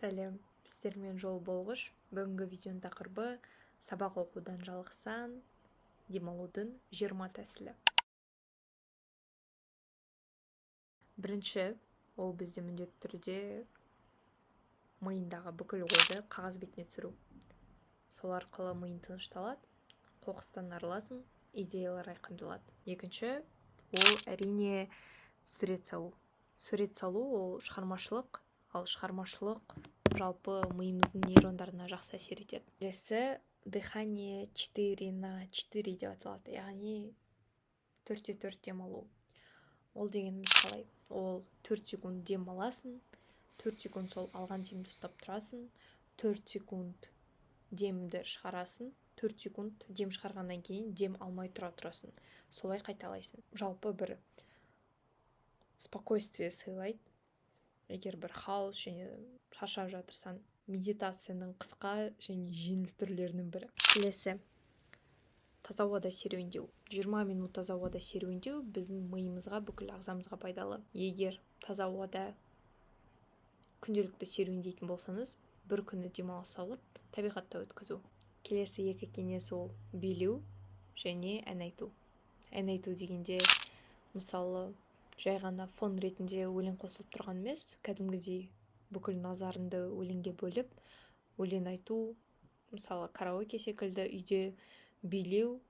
Сәлем, сіздермен жол болғыш. Бүгінгі видеоның тақырыбы сабақ оқудан жалықсаң демалудың 20 тәсілі. Бірінші, ол бізде міндетті түрде миындағы бүкіл ойды қағаз бетіне түсіру. Сол арқылы миың тынышталады, қоқыстан арыласың, идеялар айқындалады. Екінші, ол әрине сурет салу. Сурет салу ол шығармашылық, ал шығармашылық жалпы миымыздың нейрондарына жақсы әсер етеді. Келесі дыхание 4×4 деп аталады, яғни 4×4 демалу. Ол дегеніміз қалай? Ол 4 секунд дем аласың, 4 секунд сол алған демді ұстап тұрасың, 4 секунд демді шығарасың, 4 секунд дем шығарғаннан кейін дем алмай тұрасың. Солай қайталайсың. Жалпы бір спокойствие сыйлайды. Егер бір хаос және шаршап жатырсаң, медитацияның қысқа және жеңіл түрлерінің бірі. Келесі, таза ауада серуендеу. 20 минут таза ауада серуендеу біздің миымызға, бүкіл ағзамызға пайдалы. Егер таза ауада күнделікті серуендейтін болсаңыз, бір күні демалыс алып, табиғатта өткізу. Келесі екі кеңес ол билеу және ән айту. Ән айту дегенде, мысалы, жай ғана фон ретінде өлең қосылып тұрған емес, кәдімгідей бүкіл назарыңды өлеңге бөліп, өлең айту, мысалы, караоке секілді үйде билеу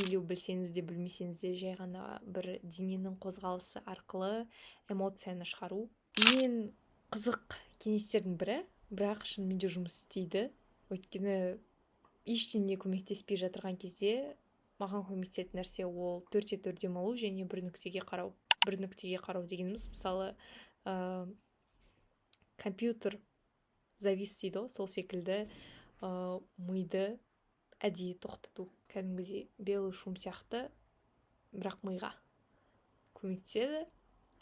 білсеңіз де білмесеңіз де жай ғана бір дененің қозғалысы арқылы эмоцияны шығару. Ең қызық кеңестердің бірі, бірақ шынымен жұмыс істейді. Өйткені ештеңе көмектеспей жатырған кезде маған көмектесетін нәрсе ол 4×4 демалу және бір нүктеге қарау. Бір нүктеге қарау дегеніміз, мысалы, компьютер завис дейді, сол секілді миды әдейі тоқтату. Кәдімгідей белый шум сияқты, бірақ миға көмектеседі.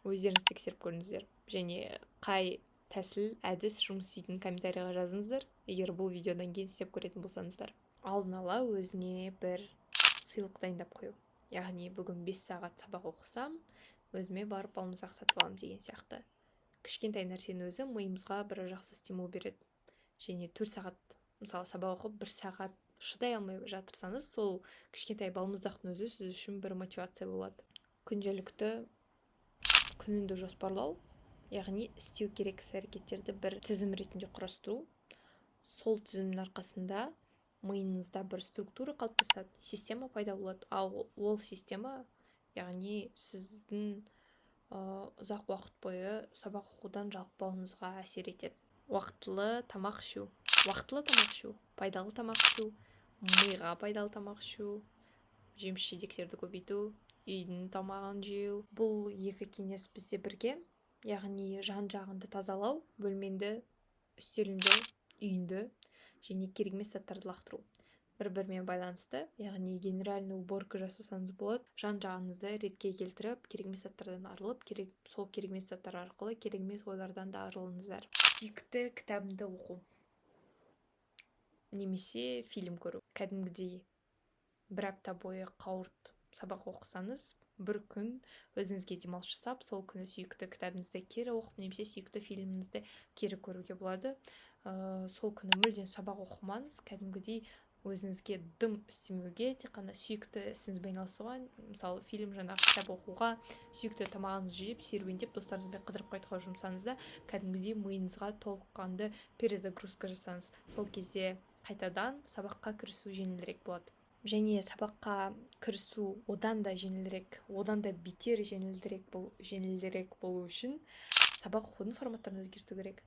Өздеріңіз тексеріп көріңіздер. Және қай тәсіл, әдіс жұмыс істейтінін комментарийға жазыңыздар, егер бұл видеодан кейін істеп көретін болсаңыздар. Алдын ала өзіне бір сыйлық дайындап қою. Яғни бүгін 5 сағат сабақ оқысам, өзіме барып балмұздақ сатып аламын деген сияқты. Кішкентай нәрсенің өзі миымызға бір жақсы стимул береді. Және 4 сағат, мысалы, сабақ оқып 1 сағат шыдай алмай жатырсаңыз, сол кішкентай балмұздақтың өзі сіз үшін бір мотивация болады. Күнделікті күніңді жоспарлау, яғни істеу керек іс-әрекеттерді бір тізім ретінде құрастыру. Сол тізімнің арқасында миыңызда бір структура қалыптасады, система пайда болады. Ол система, яғни сіздің ұзақ уақыт бойы сабақ оқудан жалықпауыңызға әсер етеді. Уақытылы тамақ ішу. Уақытылы тамақ ішу, пайдалы тамақ ішу, миға пайдалы тамақ ішу, жеміс-жидектерді көбейту, үйдің тамағын жеу. Бұл екі кеңес бізде бірге, яғни жан-жағыңды тазалау, бөлмеңді, үстеліңді, үйіңді және керек емес заттарды лақтыру. Бір-бірімен байланысты, яғни генеральный уборка жасасаңыз болады. Жан-жағыңызды ретке келтіріп, керек емес заттардан арылып, сол керек емес заттар арқылы керек емес ойлардан да арылыңыздар. Сүйікті кітабымды оқу немесе фильм көру. Кәдімгідей бір апта бойы қауырт сабақ оқысаңыз, бір күн өзіңізге демалыс жасап, сол күні сүйікті кітабыңызды кері оқып, немесе сүйікті фильміңізді кері көруге болады. Сол күні мүлдем сабақ оқымаңыз, кәдімгідей өзіңізге дым істемеуге, тек қана сүйікті ісіңізбен айналысуға, мысалы, фильм, жаңағы кітап оқуға, сүйікті тамағыңызды жеп, серуендеп, достарыңызбен қыдырып қайтуға жұмсаңыз да, кәдімгідей миыңызға толыққанды перезагрузка жасаңыз. Сол кезде қайтадан сабаққа кірісу жеңілірек болады. Және сабаққа кірісу одан да жеңілірек, одан да бетер жеңілірек болу үшін сабақ оқудың форматтарын өзгерту керек.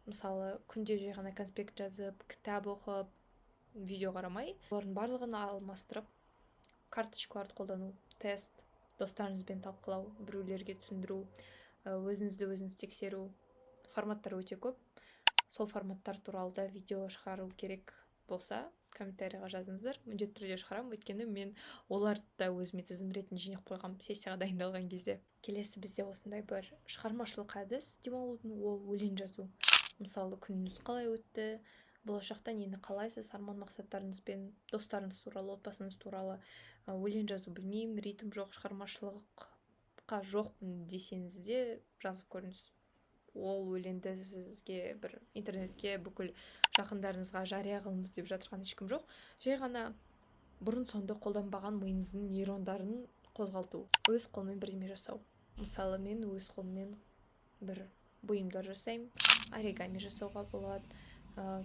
Мысалы, күнде жай ғана конспект жазып, кітап оқып, видео қарамай, олардың барлығын алмастырып, карточкаларды қолдану, тест, достарыңызбен талқылау, біреулерге түсіндіру, өзіңіз тексеру. Форматтар өте көп. Сол форматтар туралы да видео шығару керек болса, комментарийға жазыңыздар. Міндетті түрде шығарамын, өйткені мен оларды да өзіме тізім ретінде жинап қойғам сессияға дайындалған кезде. Келесі бізде осындай бір шығармашылық әдіс демалудың, ол өлең жазу. Мысалы, күніңіз қалай өтті, болашақта нені қалайсыз, арман мақсаттарыңызбен, достарыңыз туралы, отбасыңыз туралы өлең жазу, білмеймін, ритм жоқ, шығармашылыққа жоқпын десеңіз де жазып көріңіз. ол өлеңді сізге бір интернетке бүкіл жақындарыңызға жария қылыңыз деп жатырған ешкім жоқ. Жай ғана бұрын соңды қолданбаған миыңыздың нейрондарын қозғалту, өз қолмен бірдеме жасау. Мысалы, мен өз қолмен бір бұйымдар жасаймын, оригами жасауға болады.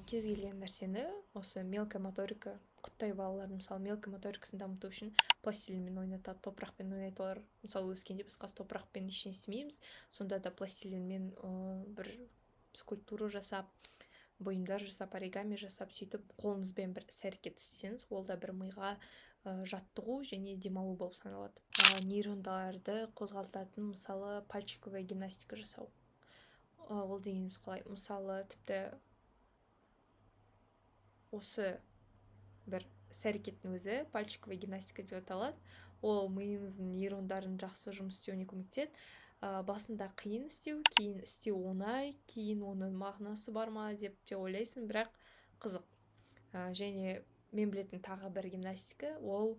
Кез келген нәрсені осы мелкая моторика, құттай балалар мысалы мелкая моторикасын дамыту үшін пластилинмен ойнатады, топырақпен ойнаталар. Мысалы, өскенде біз қазір топырақпен ештеңе істемейміз, сонда да пластилинмен бір скульптура жасап, бұйымдар жасап, оригами жасап, сөйтіп қолыңызбен бір іс-әрекет істесеңіз, ол да бір миға жаттығу және демалу болып саналады. Нейрондарды қозғалтатын мысалы пальчиковая гимнастика жасау. Ол дегеніміз қалай? Мысалы, тіпті осы бір іс-әрекеттің өзі пальчиковая гимнастика деп аталады. Ол миымыздың нейрондарын жақсы жұмыс істеуіне көмектеседі. Басында қиын істеу, кейін істеу оңай, кейін оның мағынасы бар ма деп те ойлайсың, бірақ қызық. Және мен білетін тағы бір гимнастика, ол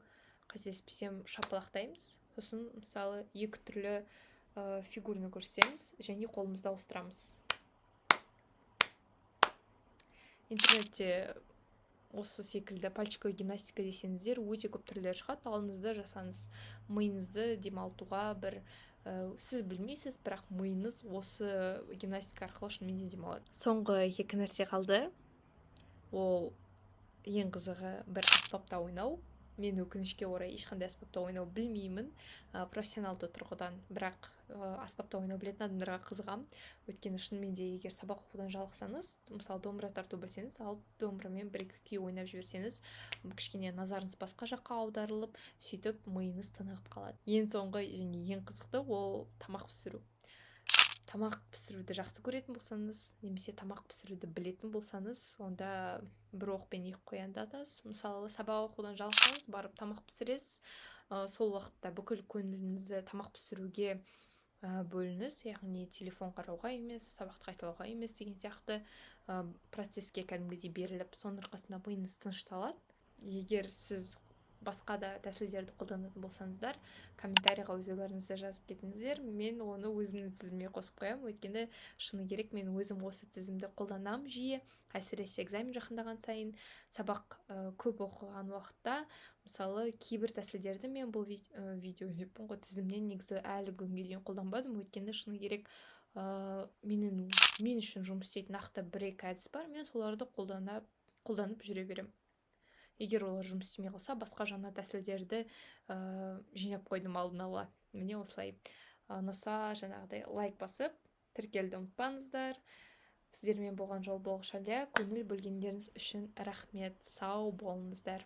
қателеспесем шапалақтаймыз. Сосын мысалы екі түрлі фигураны көрсетеміз және қолымызды ауыстырамыз. Интернетте осы секілді пальчиковая гимнастика десеңіздер, өте көп түрлері шығады. Алыңызды жасаңыз, миыңызды демалтуға бір сіз білмейсіз, бірақ миыңыз осы гимнастика арқылы шынымен де демалады. Соңғы екі нәрсе қалды. Ол ең қызығы бір аспапта ойнау. Мен өкінішке орай ешқандай аспапта ойнау білмеймін, профессионалды тұрғыдан, бірақ аспапта ойнау білетін адамдарға қызығам. Өйткені шынымен де егер сабақ оқудан жалықсаңыз, мысалы домбыра тарту білсеңіз, алып домбырамен бір-екі күй ойнап жіберсеңіз, кішкене назарыңыз басқа жаққа аударылып, сөйтіп миыңыз тынығып қалады. Ең соңғы және ең қызықты ол тамақ пісіру. Тамақ пісіруді жақсы көретін болсаңыз, немесе тамақ пісіруді білетін болсаңыз, онда бір оқпен екі қоянды атасыз. Мысалы, сабақ оқудан жалықсаңыз, барып тамақ пісіресіз. Сол уақытта бүкіл көңіліңізді тамақ пісіруге бөліңіз, яғни телефон қарауға емес, сабақты қайталауға емес деген сияқты процеске кәдімгідей беріліп, соның арқасында миыңыз тынышталады. Егер сіз басқа да тәсілдерді қолданатын болсаңыздар, комментарийға өз ойларыңызды жазып кетіңіздер. Мен оны өзімнің тізіміме қосып қоямын, өйткені шыны керек мен өзім осы тізімді қолданамын жиі, әсіресе экзамен жақындаған сайын, сабақ көп оқыған уақытта, мысалы кейбір тәсілдерді мен бұл видео деппін ғой, тізімнен негізі әлі күнге дейін қолданбадым, өйткені шыны керек мен үшін жұмыс істейтін нақты бір-екі әдіс бар, мен соларды қолданып жүре беремін. Егер олар жұмыс істемей қалса, басқа жаңа тәсілдерді жинап қойдым алдын ала. Міне осылай. Ұнаса жаңағыдай лайк басып, тіркелуді ұмытпаңыздар. Сіздермен болған жол блог Шалия. Көңіл бөлгендеріңіз үшін рахмет. Сау болыңыздар.